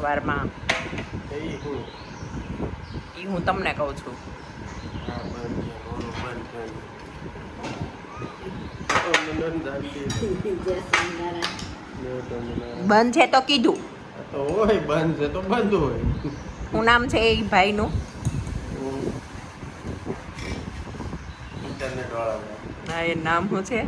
સવારમાં એ હું તમને કહું છું. બંધ છે તો કીધું. હોય બંધ છે તો બંધ હોય. શું નામ છે એ ભાઈનું? ઇન્ટરનેટ વાળા. હા, એ નામ શું છે?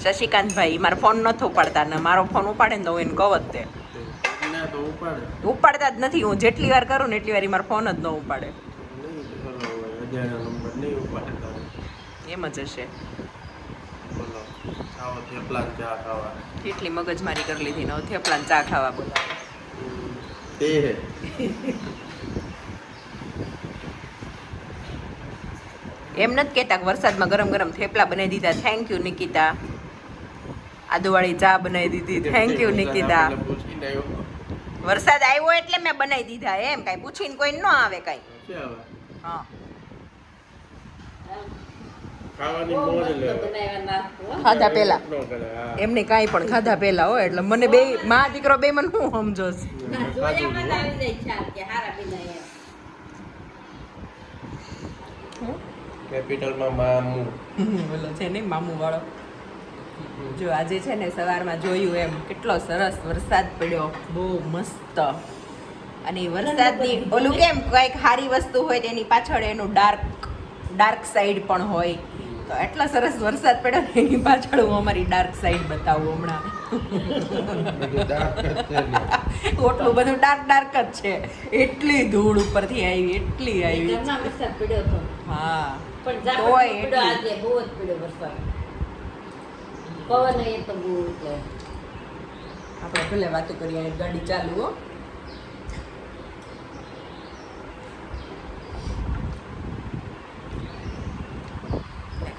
શશિકાંતભાઈ. મારો ફોન નથી ઉપાડતા ને મારો ફોન ઉપાડે ને તો હું એને કહું જ તે ઉપાડતા જ નથી. હું જેટલી વાર કરું ને એટલી વાર મારો ફોન જ ન ઉપાડે. એમ જ હશે. કેટલી મગજમારી કરી લીધી ને થેપલા ને ચા ખાવા બોલાવે. એમ નથી કહેતા કે વરસાદમાં ગરમ ગરમ થેપલા બનાવી દીધા. Thank you Nikita. આદુવાળી ચા બનાવી દીધી. Thank you Nikita. વરસાદ આવ્યો એટલે મેં બનાવી દીધા. એમ કાંઈ પૂછીને કોઈ ન આવે કાંઈ. હા, ખાધા પેલા એમને કાંઈ પણ ખાધા પેલા હોય એટલે મને બે મા દીકરો બે મને શું સમજોસ. કેપિટલમાં મામુ બોલો છે ને મામુ વાળો. જો આજે છે ને સવારમાં જોયું એમ કેટલો સરસ વરસાદ પડ્યો, બહુ મસ્ત. અને વરસાદની ઓલું કેમ કઈક સારી વસ્તુ હોય તેની પાછળ એનું ડાર્ક સાઈડ પણ હોય. તો એટલો સરસ વરસાદ પડ્યો ને એની પાછળ હું અમારી ડાર્ક સાઈડ બતાવું હમણાં. એટલું બધું ડાર્ક જ છે. એટલી ધૂળ ઉપરથી આવી, એટલી આવી. હા, આપણે ભલે વાતો કરીએ, ગાડી ચાલુ હો.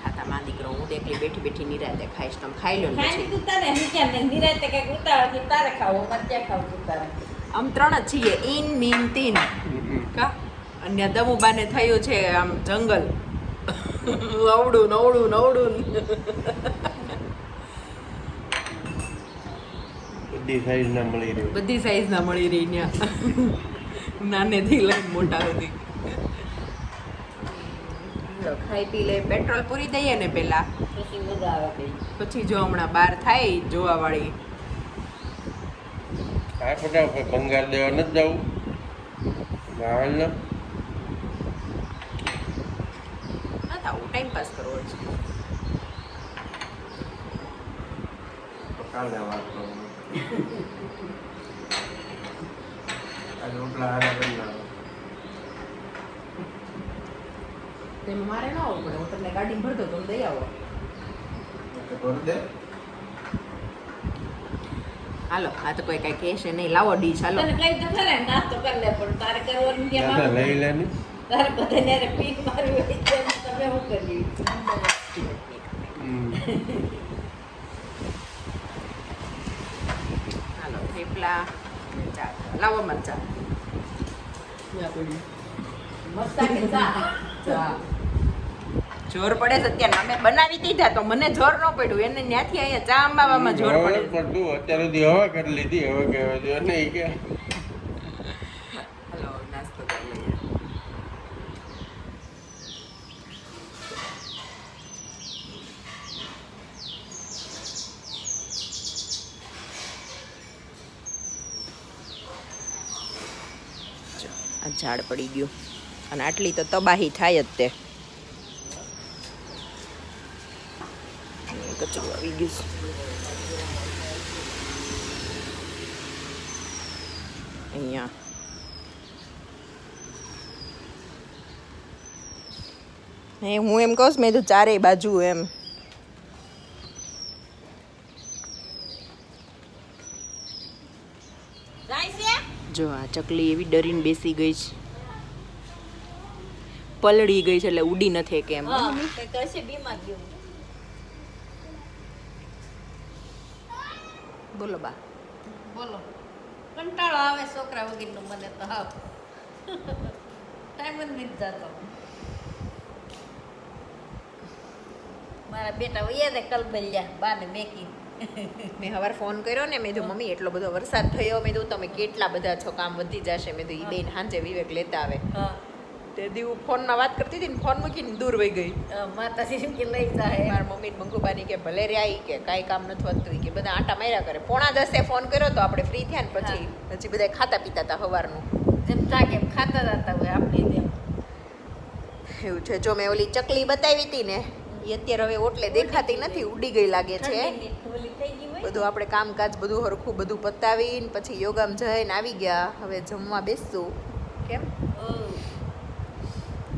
ખાતા માં દીકરો હું તો એકલી બેઠી બેઠી નિરાતે ખાઈશ. તમે ખાઈ લો ને આમ ત્રણ જ છીએ. ઇન મીન તીન કા અન્ય દમુબાને થયું છે આમ જંગલ. અવડું નવડું નવડું બધી સાઈઝ ના મળી રહી. બધી સાઈઝ ના મળી રહી ત્યાં, નાનેથી લઈને મોટા સુધી. ખાઈ પી લે, પેટ્રોલ પૂરી દઈએ ને પેલા, પછી જો હમણાં બહાર થાય જોવા વાળી. આ ફટાફટ બંગાળ દેવા નથી જવું. ગાળ ન આવું ટાઈમ પાસ કરવો છે. કાલે વાત કરું. આ રોટલા હારા કરી નાખો. તેમાં મારે ન આવવું પડે. હું તમને ગાડી ભરતો તો દઈ આવો. ભર દે. હાલો, આ તો કોઈ કઈ કહેશે નહીં. લાવો ડીશ. હાલો લઈ લે ને. હાલો થેપલા ચા લાવો મરચા. જોર પડે છે અત્યારે. અમે બનાવી દીધા તો મને જોર ન પડ્યું. એને ત્યાંથી અહીંયા ચા અંબાવામાં જોર પડે. પડતું અત્યારે સુધી હવા કરી લીધી. હવે કહેવા જો નહીં કે હલો, નાસ્તો કરી લઈએ. આ ઝાડ પડી ગયું અને આટલી તો તબાહી થાય જ તે. કચરું આવી ગયું અહીંયા. હું એમ કહું મેં તો ચારેય બાજુ એમ. જો આ ચકલી એવી ડરીને બેસી ગઈ છે, પલળી ગઈ છે એટલે ઉડી નથી કેમ. બોલો બા, બોલો. કંટાળો આવે છોકરા વગરનો મને તો. હા, ટાઈમ જ નથી જતો. મારા બેટા વૈયા કલબલ્યા બાને મેકી મેં સવાર ફોન કર્યો ને મેં કીધું મમ્મી એટલો બધો વરસાદ થયો મેં કીધું તમે કેટલા બધા છો કામ વધી જશે મેં કીધું ઈ બેન હાંજે વિવેક લેતા આવે હા તે દીવું ફોનમાં વાત કરતી હતી ને ફોન મૂકીને દૂર વહી ગઈ માતાજી એમ કે લઈ જાય મારા મમ્મી મંગુબાની કે ભલે રે આવી કે કાંઈ કામ નથી વધતું ઈ કે બધા આટા માર્યા કરે 9:30 ફોન કર્યો તો આપણે ફ્રી થયા ને પછી બધા ખાતા પીતા હતા સવારનું જેમ તાકે ખાતા જતા હોય આપણે જેમ એવું છે જો મેં ઓલી ચકલી બતાવી હતી ને એ અત્યારે હવે ઓટલે દેખાતી નથી ઉડી ગઈ લાગે છે ઠંડીની ઢોલી થઈ ગઈ હોય બધું આપણે કામકાજ બધું હરખું બધું પતાવીને પછી યોગામાં જઈને આવી ગયા હવે જમવા બેસશું કેમ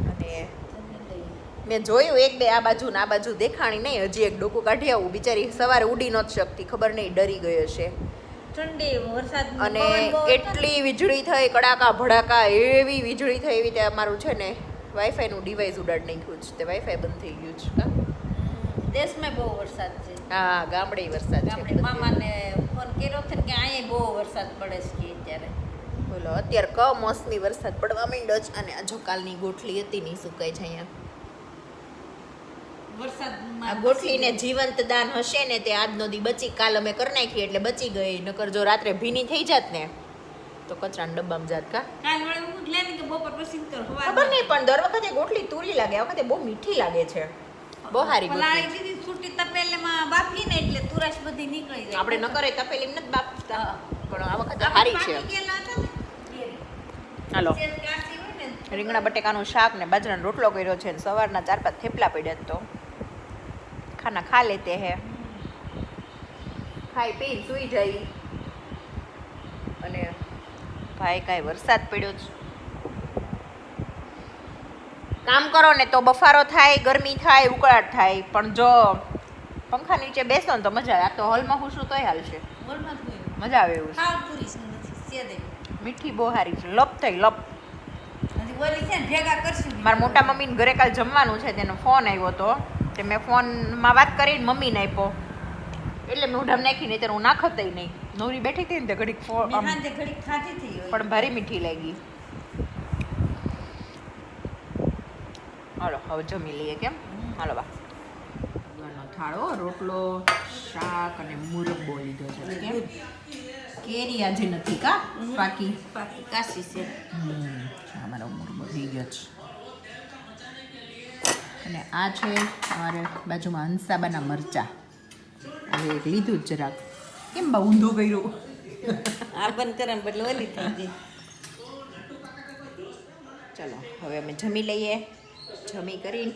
અને મેં જોયું એક બે આ બાજુ ને આ બાજુ દેખાણી નહીં હજી એક ડોકું કાઢી આવું બિચારી સવારે ઉડી નહોતી શકતી ખબર નહીં ડરી ગયો છે ઠંડી વરસાદ અને એટલી વીજળી થઈ કડાકા ભડાકા એવી વીજળી થઈ એવી રીતે અમારું છે ને વાઈફાઈનું ડિવાઇસ ઉડાડી નાખ્યું છે તે વાઈફાઈ બંધ થઈ ગયું છે કા દેશમાં બહુ વરસાદ છે હા ગામડે વરસાદ છે આપણે મામાને ફોન કર્યો છે કે અહીંયા બહુ વરસાદ પડે છે કે અત્યારે બોલો અત્યારે કમોસમી વરસાદ પડવા માંડ્યો છે અને આ જો કાલની ગોઠલી હતી નહીં સુકાય છે અહીંયા વરસાદમાં આ ગોઠલીને જીવંત દાન હશે ને તે આજનો દી બચી કાલ અમે કરી નાખી એટલે બચી ગઈ નકર જો રાત્રે ભીની થઈ જાત ને તો કચરાના ડબ્બામાં જાત કા કાલ વળે હું જ લેવી કે બપોર પછી તો ખબર નહીં પણ દર વખતે ગોઠલી તુરી લાગે આ વખતે બહુ મીઠી લાગે છે બહુ સારી પલાળી ગોઠલી દીધી છૂટી તપેલીમાં બાફી ને એટલે તુરસ બધી નીકળી જાય આપણે ન કરે તપેલી નથી બાફતા હા. પણ આ વખતે સારી છે ગયેલા હતા ને હાલો શેર કાચી હોય ને રીંગણા બટેકાનું શાક ને બાજરાનો રોટલો કર્યો છે ને સવારના 4-5 થેપલા પડ્યા તો ખાના ખા લેતે હે ખાઈ પી સુઈ જાય અને ભાઈ કાંઈ વરસાદ પડ્યો છે કામ કરો ને તો બફારો થાય ગરમી થાય ઉકળાટ થાય પણ જો પંખા નીચે બેસો ને તો મજા આવે આ તો હોલમાં હું શું તોય હાલશે બોલમાં જ હોય મજા આવે એવું છે ખાવ તુરીસ નથી સેદે મીઠી બહુ સારી છે લપ થઈ લપ હજી બોલી છે ને ભેગા કરશું મારા મોટા મમ્મીને ઘરે કાલ જમવાનું છે તેનો ફોન આવ્યો હતો તે મેં ફોનમાં વાત કરીને મમ્મીને આપ્યો એટલે મેં ઉડામ નાખી નહીં ત્યારે હું નાખતઈ નહીં નવરી બેઠી હતી ને તે ઘડીક મેં હાંજે ઘડીક ખાધી થઈ હોય પણ ભારી મીઠી લાગી હાલો હવે જમી લઈએ કેમ હાલો બા થાળો રોટલો શાક અને મુરબ્બો લીધો છે કેમ કેરી આજે નથી કા બાકી બાકી કાશી છે અમારો મુરબ્બો થઈ ગયો છે અને આ છે અમારે બાજુમાં હંસાબાના મરચા હવે એક લીધું જ જરાક કેમ બા ઊંધું કર્યું આ બંધ કરે બદલે ઓલી થઈ ગઈ ચલો હવે અમે જમી લઈએ જમી કરીને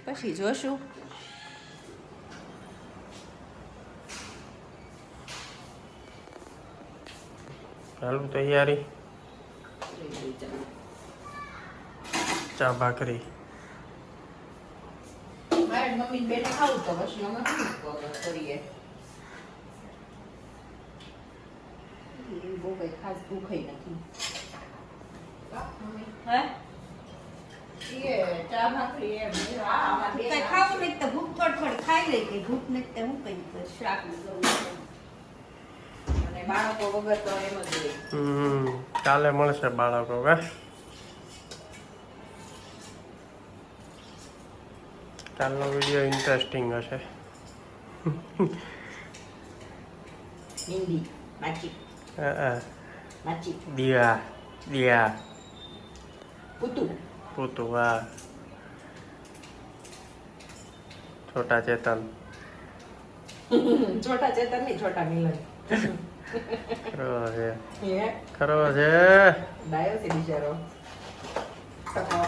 પછી જોશું ચાલુ તૈયારી ચા ભાખરી મારે મમ્મી બેને ખાવું તો પછી અમે શું કરીએ બહુ કઈ ખાસ ભૂખ નથી હે ચા ભાખરી એમ આમાં બે કઈ ખાવું નહીં તો ભૂખ થોડી ખાઈ લઈ કે ભૂખ નહીં તો હું કઈ તો શાક અને બાળકો વગર તો એમ જ હોય કાલે મળશે બાળકો કે કાલનો વિડીયો ઇન્ટરેસ્ટિંગ હશે હિન્દી માચી હા માચી દિયા પુતુ પૂતું હા છોટા ચેતન છોટા ચેતન નહીં છોટા મિલન ખરો છે હે ખરો છે ડાયો છે બિચારો ટકો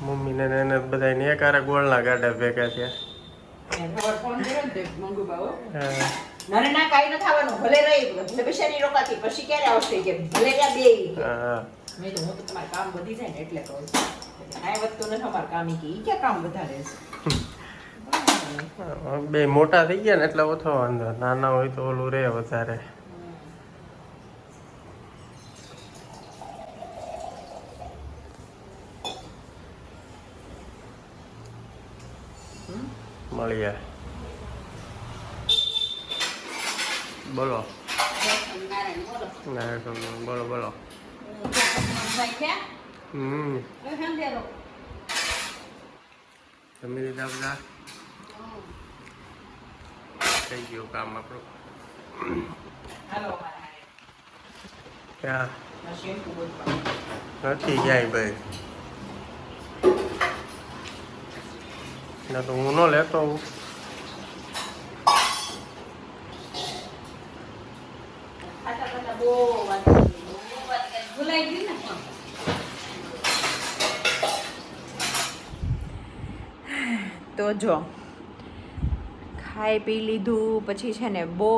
મમ્મી ને એને બધા ને એકારે ગોળના ગાડા ભેગા થયા ખબર ફોન કર્યો ને તે મંગુ બાવો હા. ના ના કાઈ ન થવાનું ભલે રહી ભલે બિચારી રોકાતી પછી ક્યારે આવશે કે ભલે ત્યાં બે હા મેં તો હું તો તમારું કામ વધી જાય ને એટલે કહું છું કાંઈ વધતું નથી અમારું કામ ઈ કે ઈ ક્યાં કામ વધારે છે બે મોટા થઈ ગયા ને એટલે ઓછો વાંધો નાના હોય તો ઓલું રે વધારે મળીએ બોલો બોલો બોલો ભાઈ ક્યાં હમ સમજેલો જમી લીધા બધા થઈ ગયું કામ આપણું ક્યાં નથી જાય ભાઈ ના તો હું ન લેતો હું ભૂલાઈ ગયું ને પણ. તો જો ખાઈ પી લીધું પછી છે ને બહુ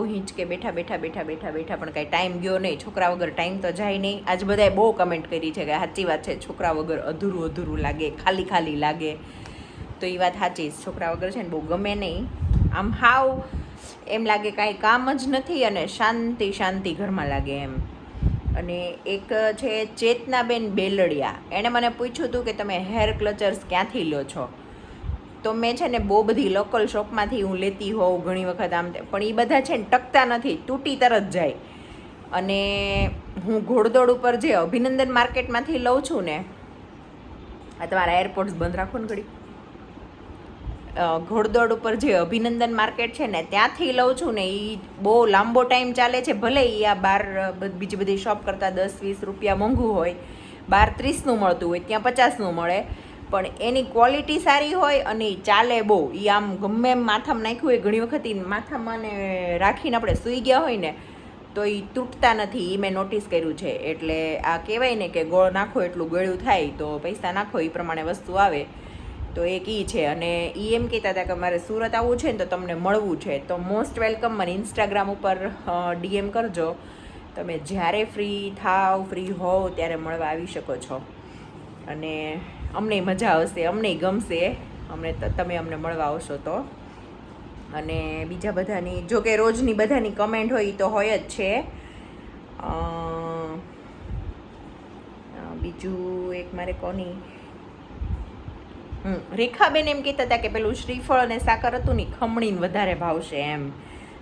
હિંચકે બેઠા પણ કાંઈ ટાઈમ ગયો નહીં. છોકરા વગર ટાઈમ તો જાય નહીં. આજ બધાએ બહુ કમેન્ટ કરી છે કે સાચી વાત છે, છોકરા વગર અધૂરું લાગે, ખાલી લાગે. તો એ વાત સાચી છે. છોકરા વગર છે ને બહુ ગમે નહીં. આમ હાવ એમ લાગે કાંઈ કામ જ નથી અને શાંતિ ઘરમાં લાગે એમ. અને એક છે ચેતનાબેન બેલડિયા, એણે મને પૂછ્યું હતું કે તમે હેર ક્લચર્સ ક્યાંથી લો છો. તો મેં છે ને બહુ બધી લોકલ શોપમાંથી હું લેતી હોઉં ઘણી વખત આમ, પણ એ બધા છે ને ટકતા નથી, તૂટી તરત જાય. અને હું ઘોડદોડ ઉપર જે અભિનંદન માર્કેટમાંથી લઉં છું ને, આ તમારા એરપોર્ટ્સ બંધ રાખો ને ઘડી, ઘોડદોડ ઉપર જે અભિનંદન માર્કેટ છે ને ત્યાંથી લઉં છું ને, એ બહુ લાંબો ટાઈમ ચાલે છે. ભલે એ આ બહાર બીજી બધી શોપ કરતાં 10-20 રૂપિયા મોંઘું હોય, બહાર 30નું મળતું હોય, ત્યાં 50નું મળે, પણ એની ક્વોલિટી સારી હોય અને એ ચાલે બહુ. એ આમ ગમે એમ માથામાં નાખ્યું હોય, ઘણી વખત એ માથામાં ને રાખીને આપણે સૂઈ ગયા હોય ને તો એ તૂટતા નથી. એ મેં નોટિસ કર્યું છે. એટલે આ કહેવાય ને કે ગોળ નાખો એટલું ગળ્યું થાય, તો પૈસા નાખો એ પ્રમાણે વસ્તુ આવે. તો એક એ છે. અને એ એમ કહેતા હતા કે મારે સુરત આવવું છે ને તો તમને મળવું છે, તો મોસ્ટ વેલકમ. મને ઇન્સ્ટાગ્રામ ઉપર DM કરજો. તમે જ્યારે ફ્રી હોવ ત્યારે મળવા આવી શકો છો. અને અમને મજા આવશે, અમને ગમશે, તમે અમને મળવા આવશો તો. અને બીજા બધાની જો કે રોજની બધાની કમેન્ટ હોય એ તો હોય જ છે. બીજું એક મારે કોની રેખાબેન એમ કહેતા હતા કે પેલું શ્રીફળ અને સાકર હતું ને ખમણીને વધારે ભાવશે એમ.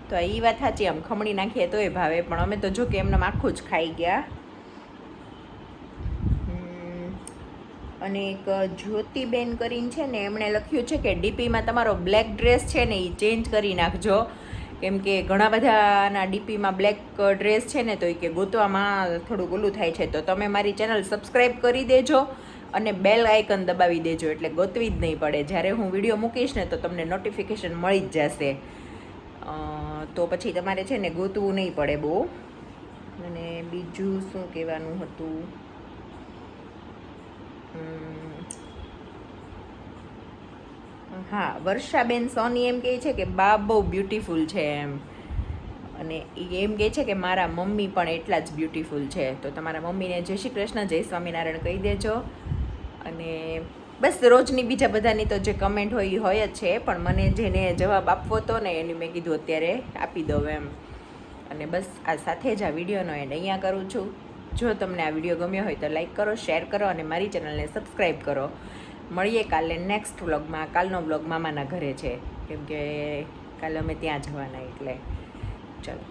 તો એ વાત સાચી, આમ ખમણી નાખીએ તોય ભાવે, પણ અમે તો જો કે એમને આખું જ ખાઈ ગયા. અને એક જ્યોતિબેન કરીને છે ને, એમણે લખ્યું છે કે ડીપીમાં તમારો બ્લેક ડ્રેસ છે ને એ ચેન્જ કરી નાખજો, કેમ કે ઘણા બધાના ડીપીમાં બ્લેક ડ્રેસ છે ને તો એ કે ગોતવામાં થોડુંક ઓલું થાય છે. તો તમે મારી ચેનલ સબસ્ક્રાઈબ કરી દેજો અને બેલ આઇકન દબાવી દેજો, એટલે ગોતવી જ નહીં પડે. જ્યારે હું વિડીયો મૂકીશ ને તો તમને નોટિફિકેશન મળી જ જશે. તો પછી તમારે છે ને ગોતવું નહીં પડે બહુ. અને બીજું શું કહેવાનું હતું, હા, વર્ષાબેન સોની એમ કહે છે કે બા બહુ બ્યુટીફુલ છે એમ. અને એ એમ કહે છે કે મારા મમ્મી પણ એટલા જ બ્યુટીફુલ છે. તો તમારા મમ્મીને જય શ્રી કૃષ્ણ, જય સ્વામિનારાયણ કહી દેજો. અને બસ રોજની બીજા બધાની તો જે કમેન્ટ હોય એ હોય જ છે, પણ મને જેને જવાબ આપવો હતો ને એની મેં કીધું અત્યારે આપી દઉં એમ. અને બસ આ સાથે જ આ વિડીયોનો એન્ડ અહીંયા કરું છું. જો તમને આ વિડીયો ગમ્યો હોય તો લાઈક કરો, શેર કરો અને મારી ચેનલને સબસ્ક્રાઈબ કરો. મળીએ કાલે નેક્સ્ટ વ્લોગમાં. કાલનો વ્લોગ મામાના ઘરે છે, કેમ કે કાલે અમે ત્યાં જવાના, એટલે ચલો.